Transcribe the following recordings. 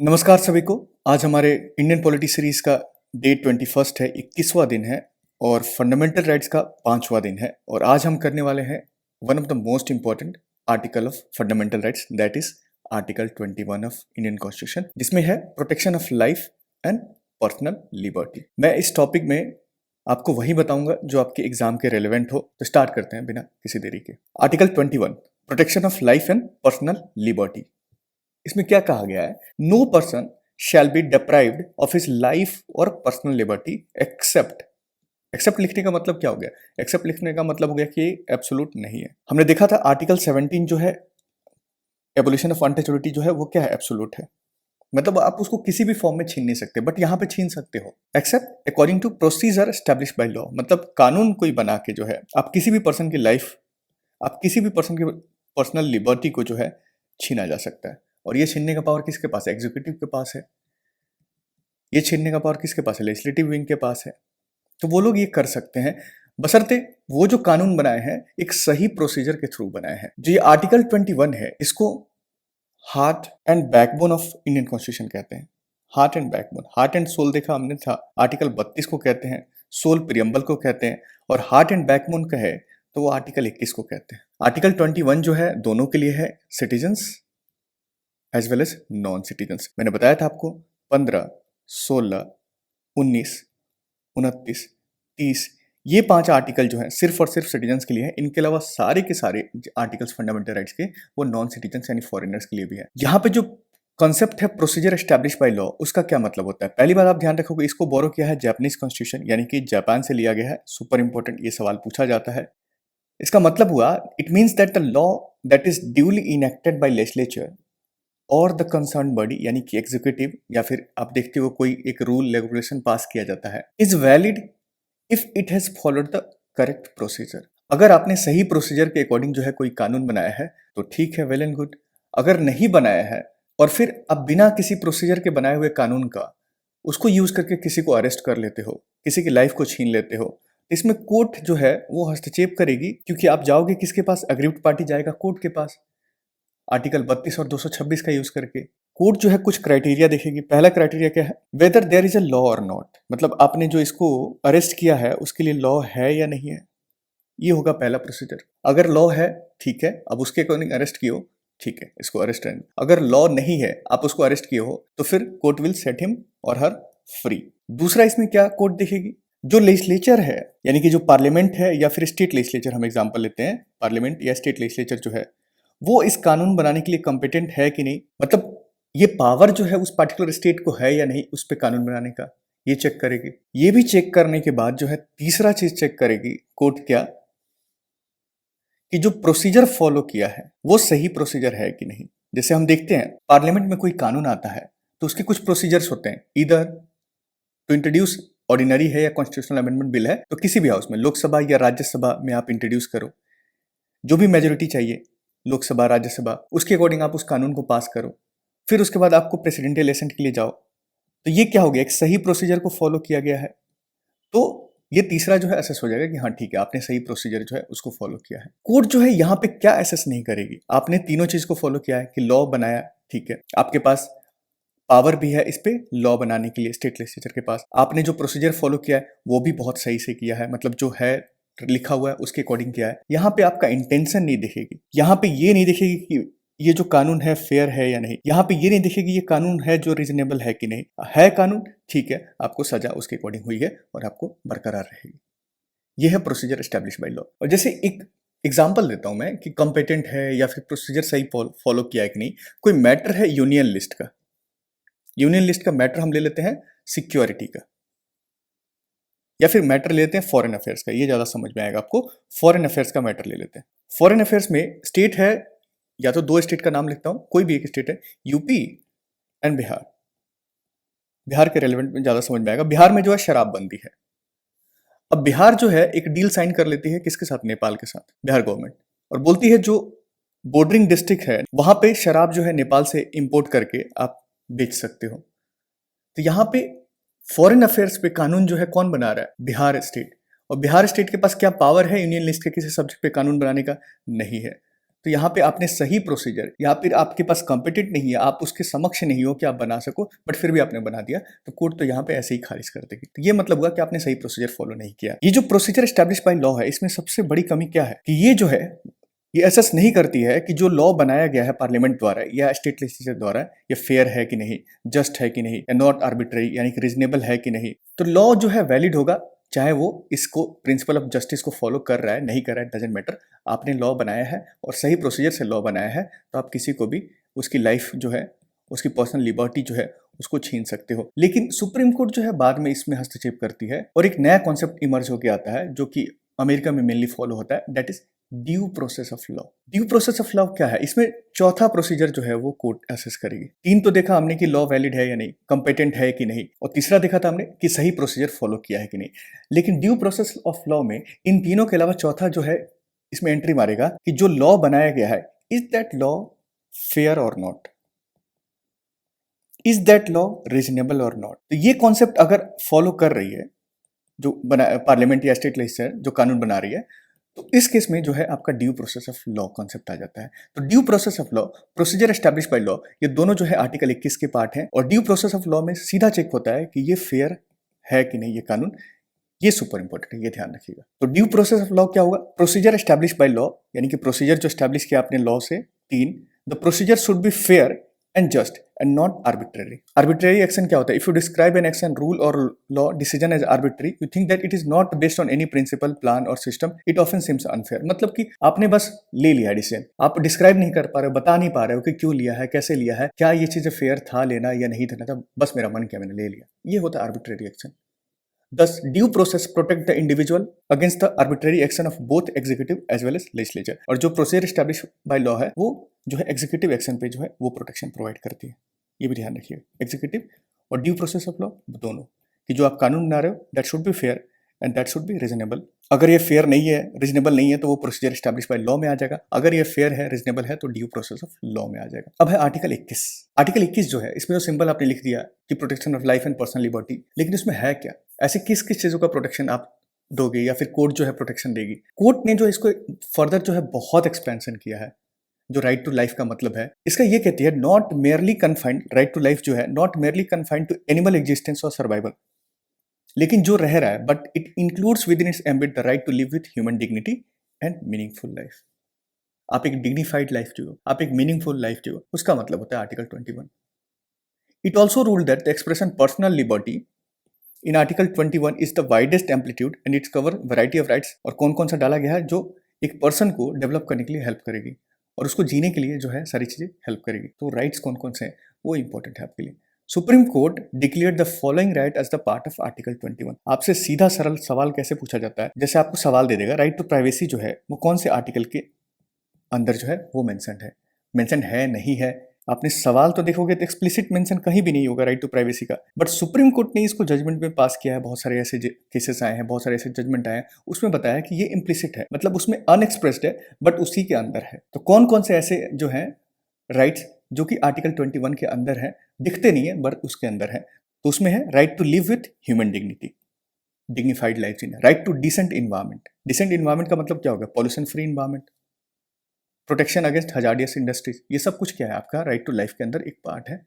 नमस्कार सभी को। आज हमारे इंडियन पॉलिटी सीरीज का डे 21 है, 21वां दिन है और फंडामेंटल राइट्स का 5वां दिन है। और आज हम करने वाले हैं one of the most important article of fundamental rights, that is article 21 of Indian constitution, जिसमें है protection of life and personal liberty. मैं इस टॉपिक में आपको वही बताऊंगा जो आपके एग्जाम के रेलेवेंट हो। तो स्टार्ट करते हैं बिना किसी देरी के। Article 21, protection of life and personal liberty. इसमें क्या कहा गया है? No person shall be deprived of his life और पर्सनल लिबर्टी एक्सेप्ट। एक्सेप्ट लिखने का मतलब क्या हो गया? एक्सेप्ट लिखने का मतलब हो गया कि एब्सोल्यूट नहीं है। हमने देखा था आर्टिकल 17 जो है एबोलिशन ऑफ अनटचेबिलिटी जो है वो क्या है? एब्सोल्यूट है। मतलब आप उसको किसी भी फॉर्म में छीन नहीं सकते, बट यहाँ पे छीन सकते हो। Except according to procedure establish by law, मतलब कानून कोई बना के जो है आप किसी भी पर्सन की लाइफ, आप किसी भी पर्सन की पर्सनल लिबर्टी को जो है छीना जा सकता है। और ये छीनने का पावर किसके पास है? एग्जीक्यूटिव के पास है। ये छीनने का पावर किसके पास है? लेजिस्लेटिव विंग के पास है। तो वो लोग ये कर सकते हैं, बशर्ते वो जो कानून बनाए हैं एक सही प्रोसीजर के थ्रू बनाए हैं। जो ये आर्टिकल 21 है, इसको heart and backbone of Indian constitution कहते हैं। Heart and backbone, heart and soul देखा हमने था, आर्टिकल 32 को कहते हैं, सोल प्रियम्बल को कहते हैं, और हार्ट एंड बैकबोन का है तो वो आर्टिकल 21 को कहते हैं। आर्टिकल 21 जो है दोनों के लिए है, citizens as well as non citizens. मैंने बताया था आपको 15, 16, 19, 29, 30, ये 5 आर्टिकल जो हैं सिर्फ और सिर्फ सिटीजन्स के लिए हैं। इनके अलावा सारे के सारे आर्टिकल्स फंडामेंटल राइट्स के वो नॉन सिटीजन्स यानी फॉरेनर्स के लिए भी है। यहाँ पे जो कॉन्सेप्ट है प्रोसीजर एस्टैब्लिश बाय लॉ, उसका क्या मतलब होता है? पहली बात आप ध्यान रखोगे, इसको बोरो किया है जापानीज कॉन्स्टिट्यूशन, यानी कि जापान से लिया गया है। सुपर इंपॉर्टेंट, ये सवाल पूछा जाता है। इसका मतलब हुआ, it means that the law that is duly enacted bye legislature और द कंसर्न बॉडी, यानी कि एग्जीक्यूटिव, या फिर आप देखते हो कोई एक रूल रेगुलेशन पास किया जाता है, is valid if it has followed the correct procedure. अगर आपने सही प्रोसीजर के अकॉर्डिंग जो है कोई कानून बनाया है तो ठीक है, वेल एंड गुड। अगर नहीं बनाया है और फिर आप बिना किसी प्रोसीजर के बनाए हुए कानून का उसको यूज करके किसी को अरेस्ट कर लेते हो, किसी की लाइफ को छीन लेते हो, इसमें कोर्ट जो है वो हस्तक्षेप करेगी, क्योंकि आप जाओगे किसके पास? अग्रीव्ड पार्टी जाएगा कोर्ट के पास, आर्टिकल 32 और 226 का यूज करके। कोर्ट जो है कुछ क्राइटेरिया देखेगी। पहला क्राइटेरिया क्या है? Whether there is a law और नॉट, मतलब आपने जो इसको अरेस्ट किया है उसके लिए लॉ है या नहीं है। ये होगा पहला प्रोसीजर। अगर लॉ है, ठीक है, अब उसके अकॉर्डिंग अरेस्ट किए हो, ठीक है, इसको अरेस्ट रहने। अगर लॉ नहीं है, आप उसको अरेस्ट किए हो, तो फिर कोर्ट विल सेट हिम और हर फ्री। दूसरा इसमें क्या कोर्ट देखेगी? जो लेजिस्लेचर है, यानी कि जो पार्लियामेंट है या फिर स्टेट लेजिस्लेचर, हम एग्जांपल लेते हैं, पार्लियामेंट या स्टेट लेजिस्लेचर जो है वो इस कानून बनाने के लिए कॉम्पिटेंट है कि नहीं, मतलब ये पावर जो है उस पार्टिकुलर स्टेट को है या नहीं उस पर कानून बनाने का, ये चेक करेगी। ये भी चेक करने के बाद जो है तीसरा चीज चेक करेगी कोर्ट, क्या कि जो प्रोसीजर फॉलो किया है वो सही प्रोसीजर है कि नहीं। जैसे हम देखते हैं पार्लियामेंट में कोई कानून आता है तो उसके कुछ प्रोसीजर्स होते हैं, इधर टू इंट्रोड्यूस ऑर्डिनरी है या कॉन्स्टिट्यूशनल अमेंडमेंट बिल है तो किसी भी हाउस में, लोकसभा या राज्यसभा में आप इंट्रोड्यूस करो, जो भी मेजोरिटी चाहिए लोकसभा राज्यसभा, उसके अकॉर्डिंग आप उस कानून को पास करो, फिर उसके बाद आपको प्रेसिडेंशियल इलेक्शन के लिए जाओ। तो ये क्या हो गया? एक सही प्रोसीजर को फॉलो किया गया है। तो ये तीसरा जो है असेस हो जाएगा कि हाँ ठीक है, आपने सही प्रोसीजर जो है उसको फॉलो किया है। कोर्ट जो है यहाँ पे क्या असेस नहीं करेगी? आपने तीनों चीज को फॉलो किया है कि लॉ बनाया, ठीक है, आपके पास पावर भी है इस पे लॉ बनाने के लिए स्टेट लेजिस्लेचर के पास, आपने जो प्रोसीजर फॉलो किया है वो भी बहुत सही से किया है, मतलब जो है लिखा हुआ है उसके अकॉर्डिंग किया है। यहाँ पे आपका इंटेंशन नहीं दिखेगी, यहाँ पे ये नहीं दिखेगी कि ये जो कानून है फेयर है या नहीं, यहाँ पे ये नहीं दिखेगी ये कानून है जो रीजनेबल है कि नहीं है। कानून ठीक है, आपको सजा उसके अकॉर्डिंग हुई है और आपको बरकरार रहेगी। ये है प्रोसीजर एस्टेब्लिश बाय लॉ। और जैसे एक एग्जांपल देता हूं मैं कि कॉम्पिटेंट है या फिर प्रोसीजर सही फॉलो किया है कि नहीं। कोई मैटर है यूनियन लिस्ट का, यूनियन लिस्ट का मैटर हम ले लेते हैं सिक्योरिटी का, या फिर मैटर ले लेते हैं फॉरेन अफेयर्स का, ये ज्यादा समझ में आएगा आपको। फॉरेन अफेयर्स का मैटर ले लेते हैं। फॉरेन अफेयर्स में स्टेट है, या तो 2 स्टेट का नाम लिखता हूं, कोई भी एक स्टेट है, यूपी एंड बिहार। बिहार के रेलिवेंट में ज्यादा समझ में आएगा। बिहार में जो है शराबबंदी है। अब बिहार जो है एक डील साइन कर लेती है किसके साथ? नेपाल के साथ, बिहार गवर्नमेंट, और बोलती है जो बॉर्डरिंग डिस्ट्रिक्ट है वहां पे शराब जो है नेपाल से इंपोर्ट करके आप बेच सकते हो। तो यहाँ पे फॉरेन अफेयर्स पे कानून जो है कौन बना रहा है? बिहार स्टेट। और बिहार स्टेट के पास क्या पावर है यूनियन लिस्ट के किसी सब्जेक्ट पे कानून बनाने का? नहीं है। तो यहाँ पे आपने सही प्रोसीजर या फिर आपके पास कॉम्पिटेंट नहीं है, आप उसके समक्ष नहीं हो कि आप बना सको, बट फिर भी आपने बना दिया, तो कोर्ट तो यहाँ पे ऐसे ही खारिज कर देगी। तो ये मतलब हुआ कि आपने सही प्रोसीजर फॉलो नहीं किया। ये जो प्रोसीजर एस्टैब्लिश बाय लॉ है, इसमें सबसे बड़ी कमी क्या है कि ये जो है ये असेस नहीं करती है कि जो लॉ बनाया गया है पार्लियामेंट द्वारा या स्टेट लेजिस्लेचर द्वारा, ये फेयर है कि नहीं, जस्ट है कि नहीं, या नॉट आर्बिट्ररी यानी कि रीजनेबल है कि नहीं। तो लॉ जो है वैलिड होगा चाहे वो इसको प्रिंसिपल ऑफ जस्टिस को फॉलो कर रहा है नहीं कर रहा है, डजेंट मैटर। आपने लॉ बनाया है और सही प्रोसीजर से लॉ बनाया है, तो आप किसी को भी उसकी लाइफ जो है, उसकी पर्सनल लिबर्टी जो है उसको छीन सकते हो। लेकिन सुप्रीम कोर्ट जो है बाद में इसमें हस्तक्षेप करती है और एक नया कॉन्सेप्ट इमर्ज होकर आता है जो कि अमेरिका में मेनली फॉलो होता है, that is due process of law. Due process of law क्या है? इसमें चौथा प्रोसीजर जो है वो कोर्ट असेस करेगी। तीन तो देखा हमने कि लॉ वैलिड है या नहीं, कंपेटेंट है कि नहीं, और तीसरा देखा था हमने कि सही प्रोसीजर फॉलो किया है कि नहीं। लेकिन ड्यू प्रोसेस ऑफ लॉ में इन तीनों के अलावा चौथा जो है इसमें एंट्री मारेगा कि जो लॉ बनाया गया है, इज दैट लॉ फेयर और not, is that law reasonable और नॉट। तो ये कॉन्सेप्ट अगर फॉलो कर रही है जो बना पार्लियामेंट या स्टेट लेजिस्लेचर जो कानून बना रही है, तो इस केस में जो है आपका due process of law concept आ जाता है। तो due process of law, procedure establish by law, ये दोनों जो है आर्टिकल 21 के पार्ट हैं। और ड्यू प्रोसेस ऑफ लॉ में सीधा चेक होता है कि ये फेयर है कि नहीं ये कानून। ये सुपर इंपॉर्टेंट है, ये ध्यान रखिएगा। तो ड्यू प्रोसेस ऑफ लॉ क्या होगा? प्रोसीजर एस्टैब्लिश बाय लॉ, यानी कि प्रोसीजर जो एस्टैब्लिश किया आपने लॉ से। तीन, the procedure should be fair and just and not arbitrary. Arbitrary action क्या होता है? If you describe an action, rule or law decision as arbitrary, you think that it is not based on any principle, plan or system, it often seems unfair. मतलब कि आपने बस ले लिया decision, आप डिस्क्राइब नहीं कर पा रहे हो, बता नहीं पा रहे हो कि क्यों लिया है, कैसे लिया है, क्या ये चीज फेयर था लेना या नहीं देना था, बस मेरा मन किया मैंने ले लिया। ये होता है arbitrary action. Thus, due process protect the individual against the arbitrary action of both executive as well as legislature। और जो प्रोसीजर established by law है वो जो है एग्जीक्यूटिव एक्शन पे जो है वो प्रोटेक्शन प्रोवाइड करती है। ये भी ध्यान रखिए, एग्जीक्यूटिव और ड्यू प्रोसेस ऑफ लॉ दोनों, कि जो आप कानून बना रहे हो that should be fair and that should be reasonable. अगर ये फेयर नहीं है, रीजनेबल नहीं है, तो वो प्रोसीजर एस्टैब्लिश बाय लॉ में आ जाएगा। अगर ये फेयर है, रीजनेबल है, तो ड्यू प्रोसेस ऑफ लॉ में आ जाएगा। अब है आर्टिकल 21। आर्टिकल 21 जो है इसमें जो सिंबल आपने लिख दिया कि protection of life and personal liberty, लेकिन इसमें है क्या? ऐसे किस किस चीजों का प्रोटेक्शन आप दोगे या फिर कोर्ट जो है प्रोटेक्शन देगी? कोर्ट ने जो इसको फर्दर जो है बहुत एक्सपेंशन किया है। जो राइट टू लाइफ का मतलब है, इसका ये कहती है not merely confined, right to life जो है not merely confined to animal existence और सर्वाइवल, लेकिन जो रह रहा है, but it includes within its ambit the right to live with human dignity and meaningful life. आप एक डिग्निफाइड लाइफ जियो, आप एक मीनिंगफुल लाइफ जियो, उसका मतलब होता है article 21। It also ruled that the expression personal liberty in article 21 is the widest amplitude and its cover variety of rights. और कौन कौन सा डाला गया है जो एक पर्सन को डेवलप करने के लिए हेल्प करेगी और उसको जीने के लिए जो है सारी चीजें हेल्प करेगी। तो राइट्स कौन कौन से हैं वो इंपॉर्टेंट है आपके लिए। Supreme court declared the following right as the part of article 21। आपसे सीधा सरल सवाल कैसे पूछा जाता है? जैसे आपको सवाल दे देगा राइट टू प्राइवेसी जो है वो कौन से आर्टिकल के अंदर जो है वो मेंशन है नहीं है। आपने सवाल तो देखोगे तो एक्सप्लिसिट मेंशन कहीं भी नहीं होगा राइट टू प्राइवेसी का, बट सुप्रीम कोर्ट ने इसको जजमेंट में पास किया है। बहुत सारे ऐसे केसेस आए हैं, बहुत सारे ऐसे जजमेंट आए हैं, उसमें बताया कि ये इम्प्लिसिट है, मतलब उसमें अनएक्सप्रेस्ड है बट उसी के अंदर है। तो कौन कौन से ऐसे जो हैं राइट्स जो कि आर्टिकल 21 के अंदर है, दिखते नहीं है बट उसके अंदर है? तो उसमें है right to live with human dignity, dignified life जीना, right to decent environment. Decent environment का मतलब क्या होगा? Pollution free environment, protection against hazardous industries, ये सब कुछ क्या है आपका राइट टू लाइफ के अंदर एक पार्ट है।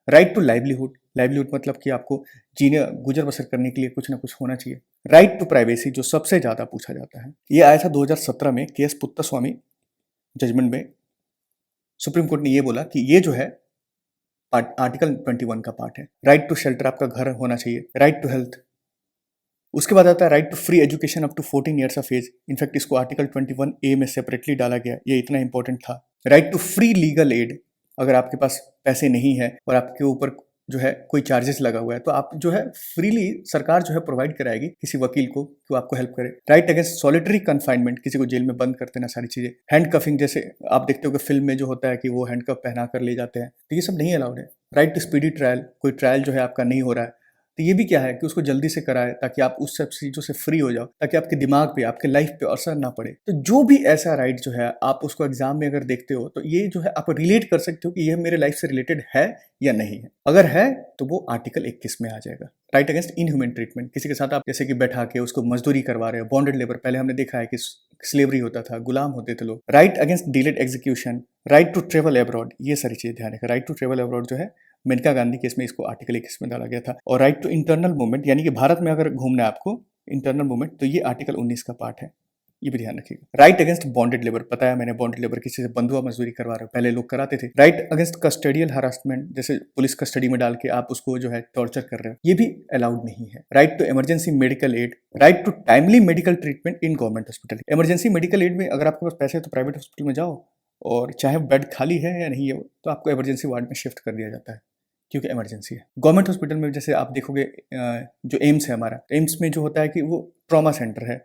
राइट टू लाइवलीहुड, लाइवलीहुड मतलब कि आपको जीने गुजर बसर करने के लिए कुछ ना कुछ होना चाहिए। राइट टू प्राइवेसी जो सबसे ज्यादा पूछा जाता है, ये आया था 2017 में केएस पुत्तस्वामी जजमेंट में। सुप्रीम कोर्ट ने ये बोला कि ये जो है आर्टिकल 21 का पार्ट है। राइट टू शेल्टर, आपका घर होना चाहिए। राइट टू हेल्थ, उसके बाद आता है right to free education up to 14 years of age. In fact इसको आर्टिकल 21A में सेपरेटली डाला गया, ये इतना इंपॉर्टेंट था। Right to free legal aid, अगर आपके पास पैसे नहीं है और आपके ऊपर जो है कोई चार्जेस लगा हुआ है तो आप जो है फ्रीली सरकार जो है प्रोवाइड कराएगी किसी वकील को कि वो आपको हेल्प करे। राइट अगेंस्ट सॉलिटरी कन्फाइनमेंट, किसी को जेल में बंद कर देना, सारी चीजें। हैंड कफिंग, जैसे आप देखते हो कि फिल्म में जो होता है कि वो हैंड कफ पहना कर ले जाते हैं, तो ये सब नहीं अलाउड है। राइट टू स्पीडी ट्रायल, कोई ट्रायल जो है आपका नहीं हो रहा है तो ये भी क्या है कि उसको जल्दी से कराए ताकि आप उस सब चीज़ों से फ्री हो जाओ, ताकि आपके दिमाग पे, आपके लाइफ पे असर ना पड़े। तो जो भी ऐसा राइट जो है आप उसको एग्जाम में अगर देखते हो तो ये जो है आप रिलेट कर सकते हो कि यह मेरे लाइफ से रिलेटेड है या नहीं है। अगर है तो वो आर्टिकल 21 में आ जाएगा। राइट अगेंस्ट इनह्यूमन ट्रीटमेंट, किसी के साथ आप जैसे कि बैठा के उसको मजदूरी करवा रहे हो, बॉन्डेड लेबर, पहले हमने देखा है कि स्लेवरी होता था, गुलाम होते थे लोग। Right against delayed execution, right to travel abroad, ये सारी चीजें ध्यान रखें। राइट टू ट्रेवल अब्रॉड जो है मेनका गांधी केस में इसको आर्टिकल 21 में डाला गया था। और राइट टू इंटरनल मूवमेंट, यानी कि भारत में अगर घूमना है आपको इंटरनल मूवमेंट, तो ये आर्टिकल 19 का पार्ट है, ये भी ध्यान रखिएगा। राइट अगेंस्ट बॉन्डेड लेबर, पता है मैंने बॉन्डेड लेबर किसी से बंधुआ मजदूरी करवा रहे हो, पहले लोग कराते थे। राइट अगेंस्ट कस्टडियल हरासमेंट, जैसे पुलिस कस्टडी में डाल के आप उसको जो है टॉर्चर कर रहे हो, ये भी अलाउड नहीं है। Right to emergency medical aid, right to timely medical treatment in government hospital. Emergency medical aid में अगर आपके पास पैसे है तो प्राइवेट हॉस्पिटल में जाओ, और चाहे बेड खाली है या नहीं है तो आपको इमरजेंसी वार्ड में शिफ्ट कर दिया जाता है, क्योंकि इमरजेंसी है। गवर्नमेंट हॉस्पिटल में जैसे आप देखोगे जो एम्स है हमारा, एम्स में जो होता है कि वो ट्रॉमा सेंटर है,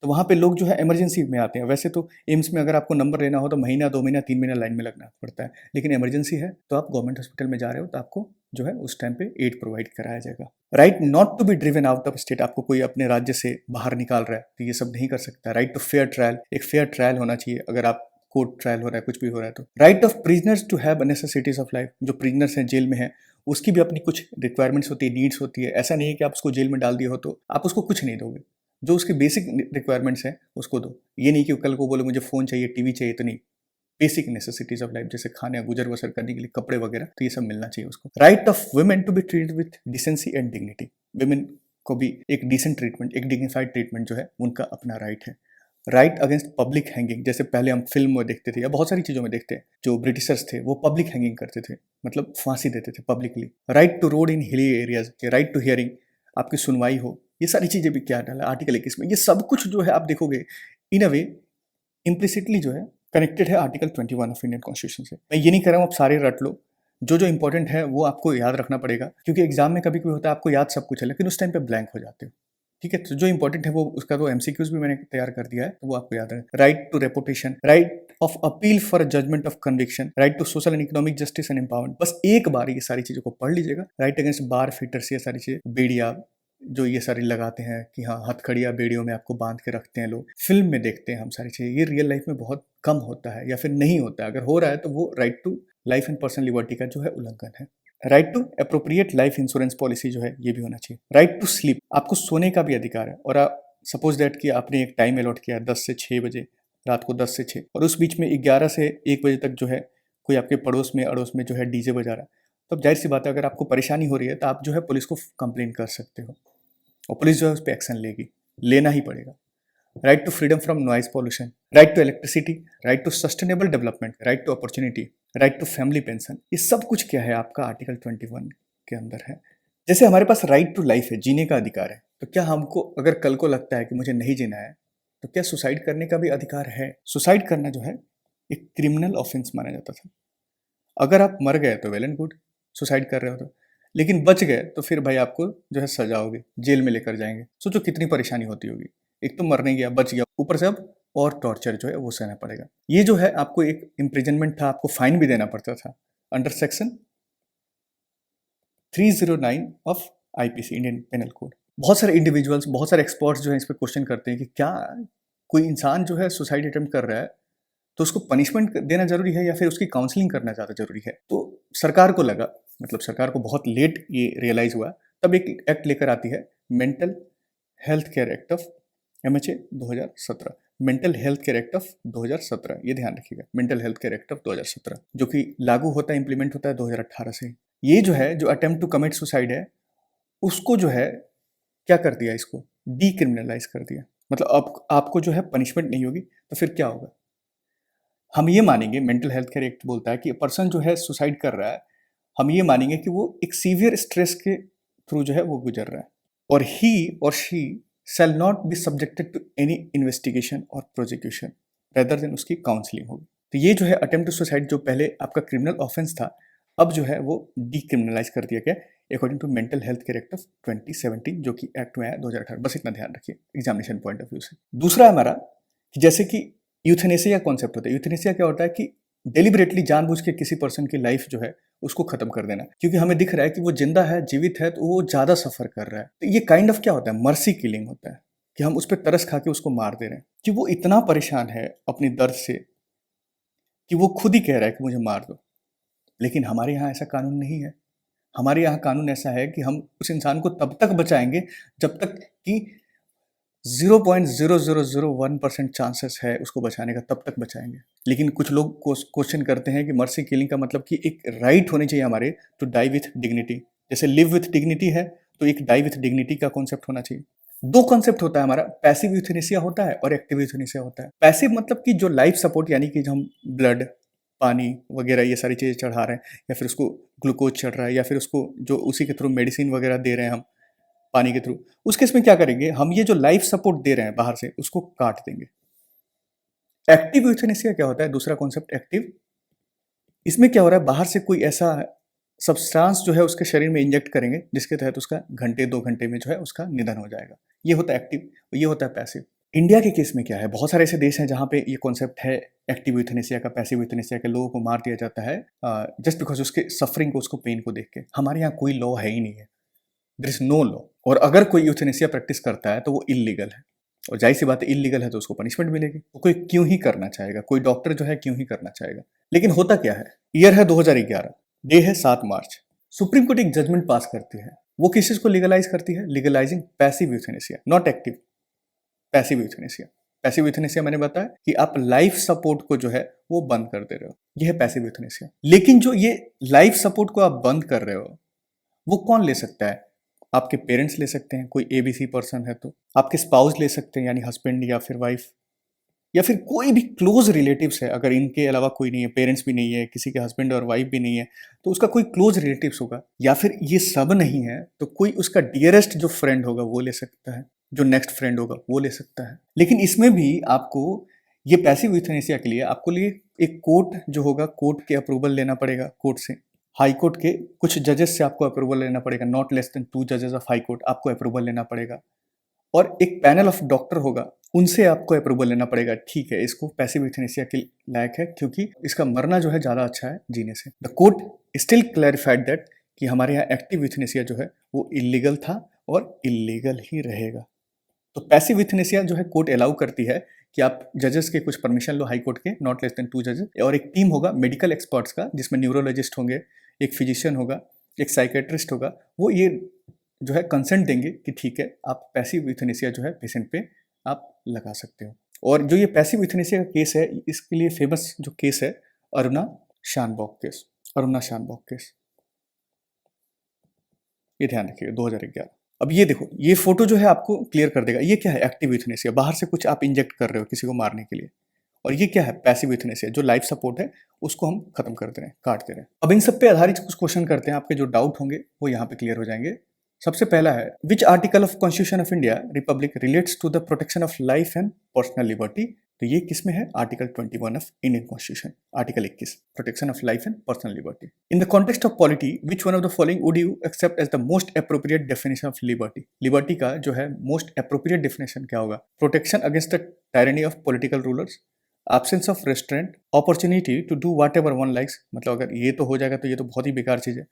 तो वहाँ पे लोग जो है इमरजेंसी में आते हैं। वैसे तो एम्स में अगर आपको नंबर लेना हो तो महीना, 2 महीना, 3 महीना लाइन में लगना पड़ता है, लेकिन इमरजेंसी है तो आप गवर्नमेंट हॉस्पिटल में जा रहे हो तो आपको जो है उस टाइम पे एड प्रोवाइड कराया जाएगा। Right not to be driven out of state, आपको कोई अपने राज्य से बाहर निकाल रहा है तो ये सब नहीं कर सकता। राइट टू फेयर ट्रायल, एक फेयर ट्रायल होना चाहिए अगर आप कोर्ट ट्रायल हो रहा है, कुछ भी हो रहा है तो। Right of prisoners to have necessities of life, जो प्रिजनर्स हैं जेल में है उसकी भी अपनी कुछ रिक्वायरमेंट्स होती है, नीड्स होती है। ऐसा नहीं है कि आप उसको जेल में डाल दिए हो तो आप उसको कुछ नहीं दोगे, जो उसकी बेसिक रिक्वायरमेंट्स हैं उसको दो। ये नहीं कि कल को बोले मुझे फोन चाहिए, टीवी चाहिए, तो नहीं। बेसिक नेसेसिटीज ऑफ लाइफ जैसे खाने, गुजर बसर करने के लिए कपड़े वगैरह, तो ये सब मिलना चाहिए उसको। Right of women to be treated with decency and dignity, women को भी एक डिसेंट ट्रीटमेंट, एक डिग्निफाइड ट्रीटमेंट जो है उनका अपना राइट है। राइट अगेंस्ट पब्लिक हैंगिंग, जैसे पहले हम फिल्म में देखते थे या बहुत सारी चीजों में देखते हैं, जो ब्रिटिशर्स थे वो पब्लिक हैंगिंग करते थे, मतलब फांसी देते थे publicly. Right to road in hilly areas, right to hearing, आपकी सुनवाई हो, ये सारी चीजें भी क्या डाला आर्टिकल 21 में। ये सब कुछ जो है आप देखोगे इन अ वे इम्प्लिसिटली जो है कनेक्टेड है आर्टिकल 21 ऑफ इंडियन कॉन्स्टिट्यूशन से। मैं ये नहीं कर रहा हूँ आप सारे रट लो, जो जो इंपॉर्टेंट है वो आपको याद रखना पड़ेगा, क्योंकि एग्जाम में कभी कभी होता है आपको याद सब कुछ है लेकिन उस टाइम पे ब्लैंक हो जाते हो। ठीक है, तो जो इंपॉर्टेंट है वो उसका तो एमसीक्यूज भी मैंने तैयार कर दिया है, तो वो आपको याद है। Right to reputation, right of appeal for judgement of conviction, right to social and economic justice and empowerment. बस एक बार ये सारी चीजों को पढ़ लीजिएगा। राइट अगेंस्ट बार फीटर्स, ये सारी चीजें, बेड़िया जो ये सारी लगाते हैं कि हाँ हथकड़िया बेड़ियों में आपको बांध के रखते हैं लोग, फिल्म में देखते हैं हम सारी चीजें, ये रियल लाइफ में बहुत कम होता है या फिर नहीं होता है। अगर हो रहा है तो वो right to life and personal liberty का जो है उल्लंघन है। Right to appropriate life insurance policy जो है ये भी होना चाहिए। राइट टू स्लीप, आपको सोने का भी अधिकार है, और आप सपोज दैट कि आपने एक टाइम अलॉट किया 10 से 6 बजे, रात को 10 से 6, और उस बीच में 11 से 1 बजे तक जो है कोई आपके पड़ोस में अड़ोस में जो है डीजे बजा रहा है, तो अब जाहिर सी बात है अगर आपको परेशानी हो रही है तो आप जो है पुलिस को कंप्लेन कर सकते हो, और पुलिस जो है उस पर एक्शन लेगी, लेना ही पड़ेगा। Right to freedom from noise pollution, right to electricity, right to sustainable development, right to opportunity, right to family pension, ये सब कुछ क्या है आपका आर्टिकल 21 के अंदर है। जैसे हमारे पास राइट टू लाइफ है, जीने का अधिकार है, तो क्या हमको अगर कल को लगता है कि मुझे नहीं जीना है तो क्या सुसाइड करने का भी अधिकार है? सुसाइड करना जो है एक क्रिमिनल ऑफेंस माना जाता था। अगर आप मर गए तो वेल एंड गुड, सुसाइड कर रहे हो तो, लेकिन बच गए तो फिर भाई आपको जो है सजा होगी, जेल में लेकर जाएंगे। सोचो कितनी परेशानी होती होगी, एक तो मरने गया, बच गया, ऊपर से अब और टॉर्चर जो है वो सहना पड़ेगा। ये जो है आपको एक इम्प्रिजनमेंट था, आपको फाइन भी देना पड़ता था under section 309 of IPC, Indian penal code. बहुत सारे इंडिविजुअल्स, बहुत सारे एक्सपर्ट्स जो है इस पर क्वेश्चन करते हैं कि क्या कोई इंसान जो है सुसाइड अटेम्प्ट कर रहा है तो उसको पनिशमेंट देना जरूरी है या फिर उसकी काउंसलिंग करना ज़्यादा जरूरी है? तो सरकार को लगा, मतलब सरकार को बहुत लेट ये रियलाइज हुआ, तब एक एक्ट लेकर आती है, mental health care act of MHA 2017, mental health care act of 2017, ये ध्यान रखिएगा, mental health care act of 2017, जो कि लागू होता है, इंप्लीमेंट होता है 2018 से। ये जो है जो अटेम्प्ट टू कमिट सुसाइड है उसको जो है क्या कर दिया, इसको डीक्रिमिनलाइज कर दिया। मतलब अब आपको जो है पनिशमेंट नहीं होगी, तो फिर क्या होगा? हम ये मानेंगे, मेंटल हेल्थ केयर एक्ट बोलता है कि पर्सन जो है सुसाइड कर रहा है, हम ये मानेंगे कि वो एक सीवियर स्ट्रेस के थ्रू जो है वो गुजर रहा है, और ही और she shall not be subjected to any investigation और प्रोसिक्यूशन रेदर देन उसकी काउंसलिंग होगी। तो ये जो है अटेम्प्ट टू सुसाइड जो पहले आपका क्रिमिनल ऑफेंस था, अब जो है वो डीक्रिमिनलाइज कर दिया गया according to mental health care act of 2017, जो कि एक्ट में आया 2018। बस इतना ध्यान रखिए एग्जामिनेशन पॉइंट ऑफ व्यू से। दूसरा हमारा कि जैसे कि यूथेनेसिया कॉन्सेप्ट होता है। यूथेनेसिया क्या होता है कि डेलिबरेटली जानबूझ के किसी पर्सन की लाइफ जो है उसको खत्म कर देना, क्योंकि हमें दिख रहा है कि वो जिंदा है, जीवित है, तो वो ज्यादा सफर कर रहा है। तो ये काइंड ऑफ क्या होता है, मर्सी किलिंग होता है, कि हम उस पर तरस खा के उसको मार दे रहे हैं, कि वो इतना परेशान है अपनी दर्द से कि वो खुद ही कह रहा है कि मुझे मार दो। लेकिन हमारे यहाँ ऐसा कानून नहीं है। हमारे यहाँ कानून ऐसा है कि हम उस इंसान को तब तक बचाएंगे जब तक कि 0.0001% चांसेस है उसको बचाने का, तब तक बचाएंगे। लेकिन कुछ लोग क्वेश्चन करते हैं कि मर्सी किलिंग का मतलब कि एक राइट होनी चाहिए हमारे टू डाई विथ डिग्निटी। जैसे लिव विथ डिग्निटी है, तो एक डाई विथ डिग्निटी का कॉन्सेप्ट होना चाहिए। दो कॉन्सेप्ट होता है हमारा, पैसिव यूथेनेसिया होता है और एक्टिव यूथेनेसिया होता है। पैसिव मतलब कि जो लाइफ सपोर्ट, यानी कि हम ब्लड, पानी वगैरह ये सारी चीज़ें चढ़ा रहे हैं, या फिर उसको ग्लूकोज चढ़ रहा है, या फिर उसको जो उसी के थ्रू मेडिसिन वगैरह दे रहे हैं हम पानी के थ्रू, उस केस में क्या करेंगे, हम ये जो लाइफ सपोर्ट दे रहे हैं बाहर से उसको काट देंगे। एक्टिव यूथेनेसिया क्या होता है, दूसरा कॉन्सेप्ट एक्टिव, इसमें क्या हो रहा है, बाहर से कोई ऐसा सब्सटेंस जो है उसके शरीर में इंजेक्ट करेंगे जिसके तहत उसका घंटे 2 घंटे में जो है उसका निधन हो जाएगा। ये होता है एक्टिव, ये होता है पैसिव। इंडिया के केस में क्या है, बहुत सारे ऐसे देश हैं जहाँ पे ये कॉन्सेप्ट है एक्टिव यूथेनेसिया का, पैसिव यूथेनेसिया के, लोगों को मार दिया जाता है जस्ट बिकॉज उसके सफरिंग को, उसको पेन को देख के। हमारे यहाँ कोई लॉ है ही नहीं है, देयर इज नो लॉ। और अगर कोई यूथेनेसिया प्रैक्टिस करता है तो वो इलीगल है, और जाहिर सी बात है इलीगल है तो उसको पनिशमेंट मिलेगी। तो कोई क्यों ही करना चाहेगा, कोई डॉक्टर जो है क्यों ही करना चाहेगा। लेकिन होता क्या है, ईयर है 2011, डे है 7 मार्च, सुप्रीम कोर्ट एक जजमेंट पास करती है। वो किस चीज को लीगलाइज करती है, legalising passive euthanasia, not active, passive euthanasia. Passive euthanasia मैंने बताया कि आप लाइफ सपोर्ट को जो है वो बंद कर दे रहे हो, ये है पैसिव यूथेनेसिया। लेकिन जो ये लाइफ सपोर्ट को आप बंद कर रहे हो वो कौन ले सकता है, आपके पेरेंट्स ले सकते हैं, कोई एबीसी पर्सन है तो, आपके स्पाउस ले सकते हैं यानी हस्बैंड या फिर वाइफ, या फिर कोई भी क्लोज रिलेटिव्स है, अगर इनके अलावा कोई नहीं है, पेरेंट्स भी नहीं है, किसी के हस्बैंड और वाइफ भी नहीं है, तो उसका कोई क्लोज रिलेटिव्स होगा। या फिर ये सब नहीं है तो कोई उसका डियरेस्ट जो फ्रेंड होगा वो ले सकता है, जो नेक्स्ट फ्रेंड होगा वो ले सकता है। लेकिन इसमें भी आपको ये पैसिव यूथेनेसिया के लिए आपको लिए एक कोर्ट जो होगा, कोर्ट के अप्रूवल लेना पड़ेगा, कोर्ट से, हाई कोर्ट के कुछ जजेस से आपको अप्रूवल लेना पड़ेगा, नॉट लेस देन 2 जजेस ऑफ हाई कोर्ट, आपको अप्रूवल लेना पड़ेगा। और एक पैनल ऑफ डॉक्टर होगा, उनसे आपको अप्रूवल लेना पड़ेगा, ठीक है इसको पैसिव यूथेनेसिया के लायक है क्योंकि इसका मरना जो है ज़्यादा अच्छा है जीने से। The court still clarified that कि हमारे यहाँ एक्टिव यूथेनेसिया जो है वो इलीगल था और इलीगल ही रहेगा। तो पैसिव यूथेनेसिया जो है कोर्ट अलाउ करती है कि आप जजेस के कुछ परमिशन लो, हाई कोर्ट के, नॉट लेस देन 2 जजेस, और एक टीम होगा मेडिकल एक्सपर्ट्स का जिसमें न्यूरोलॉजिस्ट होंगे, एक फिजिशियन होगा, एक साइकेट्रिस्ट होगा, वो ये जो है कंसेंट देंगे कि ठीक है आप पैसिव यूथेनेसिया जो है पेशेंट पे आप लगा सकते हो। और जो ये पैसिव यूथेनेसिया का केस है, इसके लिए फेमस जो केस है अरुणा शानबॉग केस, अरुणा शानबॉग केस, ये ध्यान रखिएगा 2011। अब ये देखो, ये फोटो जो है आपको क्लियर कर देगा ये क्या है, एक्टिव यूथेनेसिया, बाहर से कुछ आप इंजेक्ट कर रहे हो किसी को मारने के लिए। और ये क्या है, पैसिव यूथेनेसिया, जो लाइफ सपोर्ट है उसको हम खत्म कर दे रहे हैं, काट दे रहे हैं। अब इन सब पे आधारित कुछ क्वेश्चन करते हैं, आपके जो डाउट होंगे वो यहाँ पे क्लियर हो जाएंगे। सबसे पहला है, which article of constitution of India republic relates to the protection of life and personal liberty. तो ये किस में है, article 21 of Indian constitution, article 21, protection of life and personal liberty. In the context of polity, which one of the following would you accept as the most appropriate definition of liberty. Liberty का जो है most appropriate definition क्या होगा, protection against the tyranny of political rulers, absence of restraint, opportunity to do whatever one likes, मतलब अगर ये तो हो जाएगा तो ये तो बहुत ही बेकार चीज़ है।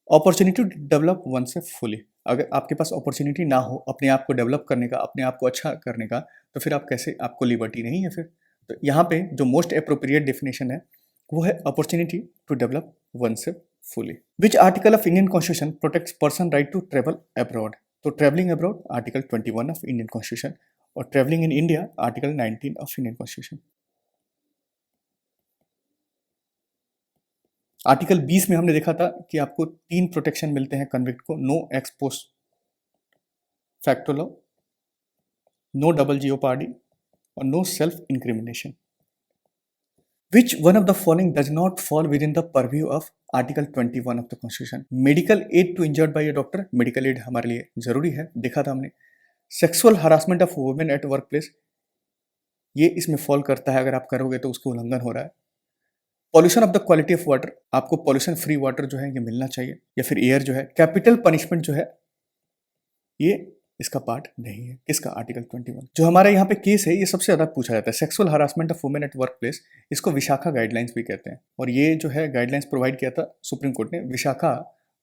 Opportunity to develop oneself fully, अगर आपके पास अपॉर्चुनिटी ना हो अपने आप को डेवलप करने का, अपने आप को अच्छा करने का, तो फिर आप कैसे, आपको लिबर्टी नहीं है फिर। तो यहाँ पे जो मोस्ट अप्रोप्रिएट डेफिनेशन है वो है opportunity to develop oneself fully. Which article of Indian constitution protects person right to travel abroad. तो travelling abroad article 21 of Indian constitution, और travelling in India article 19 of Indian constitution. Article 20 में हमने देखा था कि आपको 3 protection मिलते हैं कन्विक्ट को, no ex post facto law, no double jeopardy और no self incrimination. Which one of the following does not fall within the purview of article 21 of the constitution. Medical aid to injured by a doctor, medical aid हमारे लिए जरूरी है, देखा था हमने। Sexual harassment of women at work place, ये इसमें fall करता है, अगर आप करोगे तो उसको उल्लंघन हो रहा है। Pollution of the quality of water, आपको पॉल्यूशन फ्री वाटर जो है ये मिलना चाहिए, या फिर एयर जो है। कैपिटल पनिशमेंट जो है ये इसका पार्ट नहीं है। किसका? आर्टिकल 21। जो हमारा यहाँ पे केस है, ये सबसे ज़्यादा पूछा जाता है, sexual harassment of women at work place. इसको विशाखा गाइडलाइंस भी कहते हैं, और ये जो है गाइडलाइंस प्रोवाइड किया था सुप्रीम कोर्ट ने Vishakha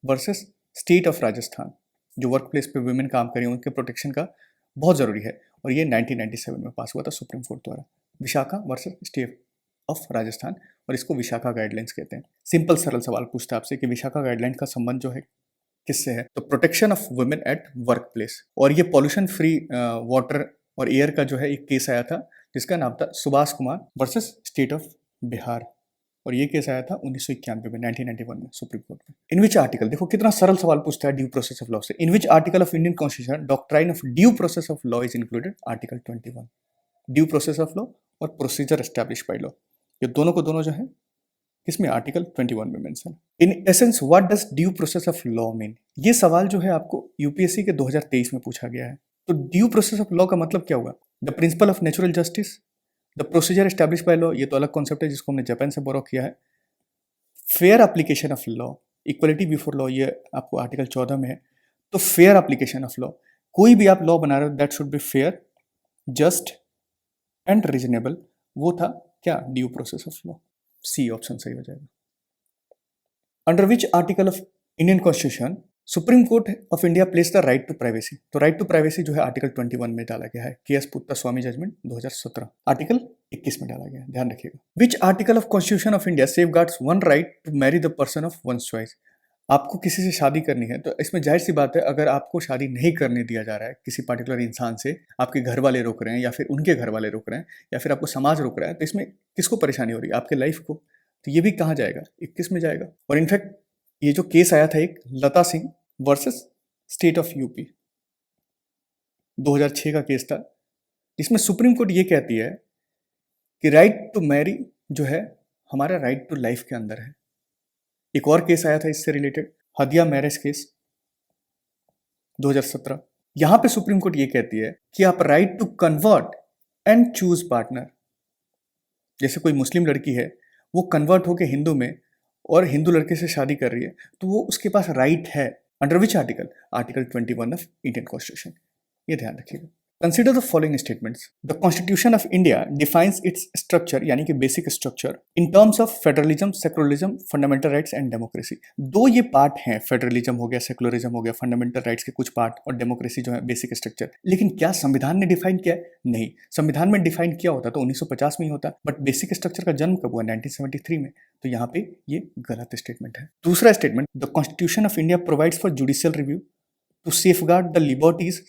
versus state of Rajasthan. जो वर्क प्लेस पे वुमेन काम करें उनके प्रोटेक्शन का बहुत ज़रूरी है, और ये 1997 में पास हुआ था सुप्रीम कोर्ट द्वारा, Vishakha versus state of Rajasthan, और इसको विशाखा गाइडलाइंस कहते हैं। सिंपल सरल सवाल पूछता है आपसे कि विशाखा गाइडलाइंस का संबंध जो है किससे है? तो protection of women at work place. और ये पॉल्यूशन फ्री वाटर और एयर का जो है एक केस आया था, जिसका नाम था Subhash Kumar versus state of Bihar, और ये केस आया था 1991 में, 1991 में सुप्रीम कोर्ट में। इन विच आर्टिकल, देखो कितना सरल सवाल पूछता है ड्यू प्रोसेस ऑफ लॉ से। In which article of Indian constitution doctrine of due process of law is included? Article 21। Due process of law और प्रोसीजर एस्टैब्लिश बाय लॉ, ये दोनों को दोनों जो है किसमें? आर्टिकल 21 में mention. In essence what does due process of law mean? ये सवाल जो है आपको यूपीएससी के 2023 में पूछा गया है। तो ड्यू प्रोसेस ऑफ लॉ का मतलब क्या हुआ? The principle of natural justice, the procedure establish by law, ये तो अलग कॉन्सेप्ट है जिसको हमने जापान से बोरो किया है। Fair application of law, equality before law, ये आपको आर्टिकल 14 में है। तो फेयर एप्लीकेशन ऑफ लॉ, कोई भी आप लॉ बना रहे हो that should be fair, just and reasonable, वो था क्या? Due process of law. C option सही हो जाएगा। Under which article of Indian constitution supreme court of India place the right to privacy? तो राइट टू प्राइवेसी जो है article 21 में डाला गया है, K S. Puttaswamy judgement 2017, article 21 में डाला गया है, ध्यान रखिएगा। Which article of constitution of India safeguards one right to marry the person of one's choice? आपको किसी से शादी करनी है तो इसमें जाहिर सी बात है, अगर आपको शादी नहीं करने दिया जा रहा है किसी पर्टिकुलर इंसान से, आपके घर वाले रोक रहे हैं या फिर उनके घर वाले रोक रहे हैं या फिर आपको समाज रोक रहा है, तो इसमें किसको परेशानी हो रही है? आपके लाइफ को। तो ये भी कहाँ जाएगा? 21 में जाएगा। और इनफैक्ट ये जो केस आया था एक Lata Singh versus state of UP, 2006 का केस था, जिसमें सुप्रीम कोर्ट ये कहती है कि राइट टू मैरी जो है हमारा राइट टू लाइफ के अंदर है। एक और केस आया था इससे रिलेटेड, हदिया मैरिज केस 2017। यहां पे सुप्रीम कोर्ट ये कहती है कि आप right to convert and choose partner, जैसे कोई मुस्लिम लड़की है वो कन्वर्ट होकर हिंदू में और हिंदू लड़के से शादी कर रही है, तो वो उसके पास राइट है। Under which article? Article 21 of Indian constitution, ये ध्यान रखिएगा। Consider the following statements. The constitution of India defines its structure, यानी कि basic structure, in terms of federalism, secularism, fundamental rights and democracy. दो ये पार्ट हैं, federalism हो गया, सेकुलरिज्म हो गया, फंडामेंटल राइट्स के कुछ पार्ट, और डेमोक्रेसी जो है बेसिक स्ट्रक्चर। लेकिन क्या संविधान ने डिफाइन किया है? नहीं। संविधान में डिफाइन किया होता तो 1950 में ही होता, बट बेसिक स्ट्रक्चर का जन्म कब हुआ? 1973 में। तो यहाँ पे ये गलत स्टेटमेंट है। दूसरा statement, the constitution of India provides for judicial review to safeguard the liberties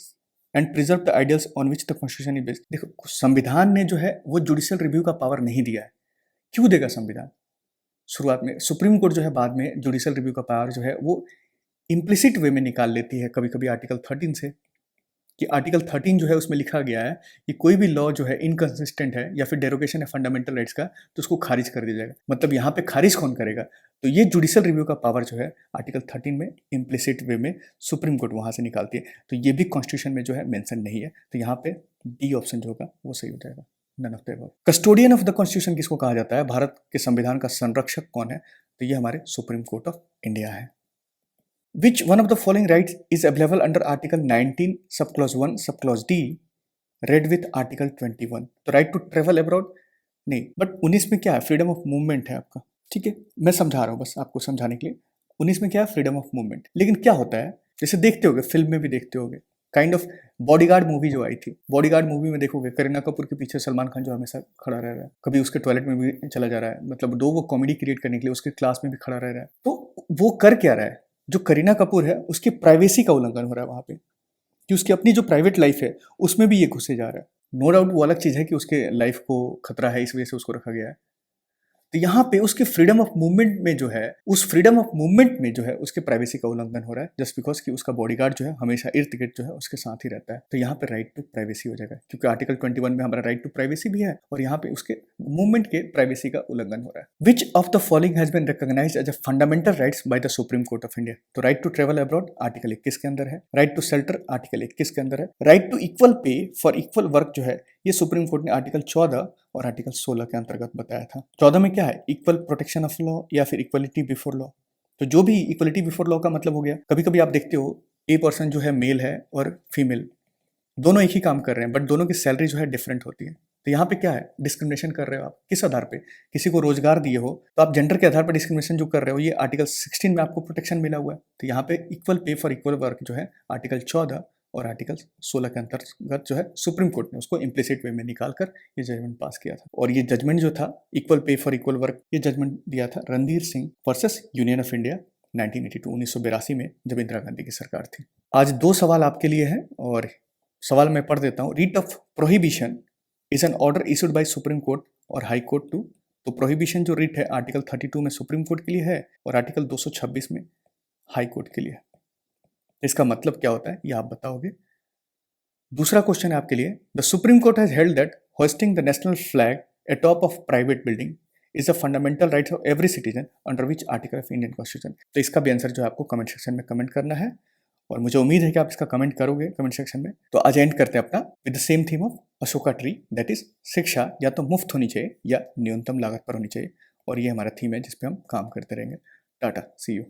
and preserve the ideals on which the constitution is based. देखो, संविधान ने जो है वो जुडिशियल रिव्यू का पावर नहीं दिया है। क्यों देगा संविधान? शुरुआत में सुप्रीम कोर्ट जो है बाद में जुडिशियल रिव्यू का पावर जो है वो इम्प्लिसिट वे में निकाल लेती है कभी कभी आर्टिकल 13 से, कि आर्टिकल 13 जो है उसमें लिखा गया है कि कोई भी लॉ जो है इनकंसिस्टेंट है या फिर डेरोगेशन है फंडामेंटल राइट्स का, तो उसको खारिज कर दिया जाएगा। मतलब यहाँ पे खारिज कौन करेगा? तो ये जुडिशियल रिव्यू का पावर जो है आर्टिकल 13 में इम्प्लिसिट वे में सुप्रीम कोर्ट वहाँ से निकालती है। तो ये भी कॉन्स्टिट्यूशन में जो है मेंशन नहीं है। तो यहाँ पे डी ऑप्शन जो होगा वो सही हो जाएगा, none of the above. Custodian of the constitution किसको कहा जाता है? भारत के संविधान का संरक्षक कौन है? तो ये हमारे सुप्रीम कोर्ट ऑफ इंडिया है। Which one of the following rights is available under Article 19 subclause 1 subclause D read with Article 21? तो राइट टू ट्रेवल अब्रॉड नहीं, बट 19 में क्या है? फ्रीडम ऑफ मूवमेंट है आपका, ठीक है, मैं समझा रहा हूँ बस आपको समझाने के लिए। 19 में क्या है? Freedom of movement. लेकिन क्या होता है, जैसे देखते होगे फिल्म में भी देखते होगे, काइंड ऑफ बॉडीगार्ड मूवी जो आई थी, बॉडीगार्ड मूवी में देखोगे करीना कपूर के पीछे सलमान खान जो हमेशा खड़ा रह रहा है, कभी उसके टॉयलेट में भी चला जा रहा है, मतलब दो वो कॉमेडी क्रिएट करने के लिए उसके क्लास में भी खड़ा रह रहा है। तो वो कर क्या रहा है? जो करीना कपूर है उसकी प्राइवेसी का उल्लंघन हो रहा है वहाँ पे, कि उसकी अपनी जो प्राइवेट लाइफ है उसमें भी ये घुसे जा रहा है। नो डाउट वो अलग चीज़ है कि उसके लाइफ को खतरा है, इस वजह से उसको रखा गया है। तो यहाँ पे उसके फ्रीडम ऑफ मूवमेंट में जो है, उस फ्रीडम ऑफ मूवमेंट में जो है उसके प्राइवेसी का उल्लंघन हो रहा है, जस्ट बिकॉज कि उसका बॉडीगार्ड जो है हमेशा इर्द गिर्द जो है उसके साथ ही रहता है। तो यहाँ पे राइट टू प्राइवेसी हो जाएगा, क्योंकि आर्टिकल 21 में हमारा राइट टू प्राइवेसी भी है और यहाँ पे उसके मूवमेंट के प्राइवेसी का उल्लंघन हो रहा है। Which of the following has been recognised as a fundamental rights by the supreme court of India? तो right to travel abroad article 21 के अंदर है, राइट टू शेल्टर आर्टिकल 21 के अंदर है, right to equal pay for equal work जो है ये सुप्रीम कोर्ट ने आर्टिकल 14 और आर्टिकल 16 के अंतर्गत बताया था। 14 में क्या है? इक्वल प्रोटेक्शन ऑफ लॉ या फिर इक्वलिटी बिफोर लॉ। तो जो भी इक्वलिटी बिफोर लॉ का मतलब हो गया, कभी कभी आप देखते हो ए पर्सन जो है मेल है और फीमेल दोनों एक ही काम कर रहे हैं, बट दोनों की सैलरी जो है डिफरेंट होती है। तो यहाँ पे क्या है, डिस्क्रिमिनेशन कर रहे हो आप किस आधार पे? किसी को रोजगार दिए हो तो आप जेंडर के आधार पर डिस्क्रिमिनेशन जो कर रहे हो, ये आर्टिकल 16 में आपको प्रोटेक्शन मिला हुआ है। तो यहाँ पे equal pay for equal work जो है आर्टिकल 14 और आर्टिकल 16 के अंतर्गत जो है सुप्रीम कोर्ट ने उसको इम्प्लिसिट वे में निकाल कर ये जजमेंट पास किया था। और ये जजमेंट जो था equal pay for equal work, ये जजमेंट दिया था Randhir Singh versus union of India 1982 1982 में, जब इंदिरा गांधी की सरकार थी। आज दो सवाल आपके लिए हैं और सवाल मैं पढ़ देता हूँ। Writ of prohibition is an order issued by supreme court और हाई कोर्ट टू। तो प्रोहिबिशन जो रिट है आर्टिकल 32 में सुप्रीम कोर्ट के लिए है और आर्टिकल 226 में हाई कोर्ट के लिए है। इसका मतलब क्या होता है ये आप बताओगे। दूसरा क्वेश्चन है आपके लिए, the supreme court has held that hosting the national flag eight top of private building is a fundamental right of every citizen under which article of Indian constitution. तो इसका भी आंसर जो है आपको कमेंट सेक्शन में comment करना है और मुझे उम्मीद है कि आप इसका कमेंट करोगे कमेंट सेक्शन में। तो आज एंड करते हैं अपना with the same theme of Ashoka tree, that is शिक्षा या तो मुफ्त होनी चाहिए या न्यूनतम लागत पर होनी चाहिए। और ये हमारा थीम है जिस पे हम काम करते रहेंगे। टाटा, सी यू।